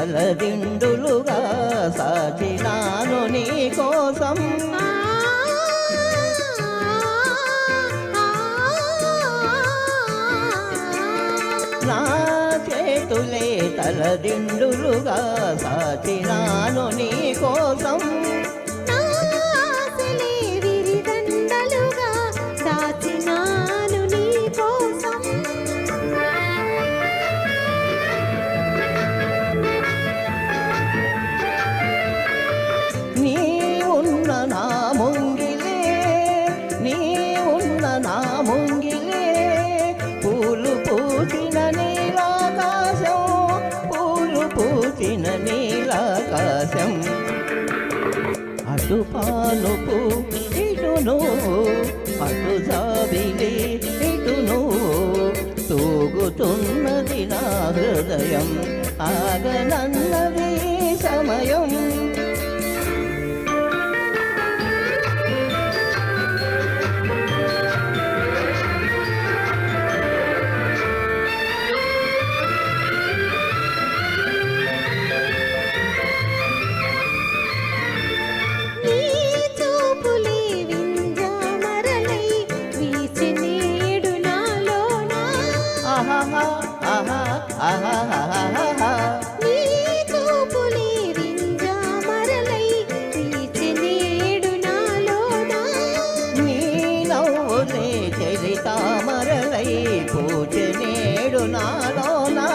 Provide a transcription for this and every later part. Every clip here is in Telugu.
తలదిండులుగా సాచినాను నీ కోసం. నా చేతులే తలదిండులుగా సాచినాను నీ కోసం. నీలాకాశం అటు పానుపు ఇటు నువ్వు, అటు జాబిలి ఇటు నువ్వు, తూగుతున్నది నా హృదయం ఆగనన్నది సమయం. తామరలై పూజనేడు నాలోనా.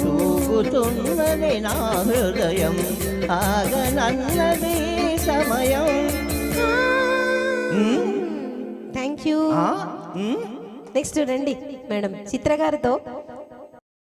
తూగుతున్నది నా హృదయం ఆగనన్నది సమయం. Thank you. నెక్స్ట్ రండి మేడం చిత్ర గారితో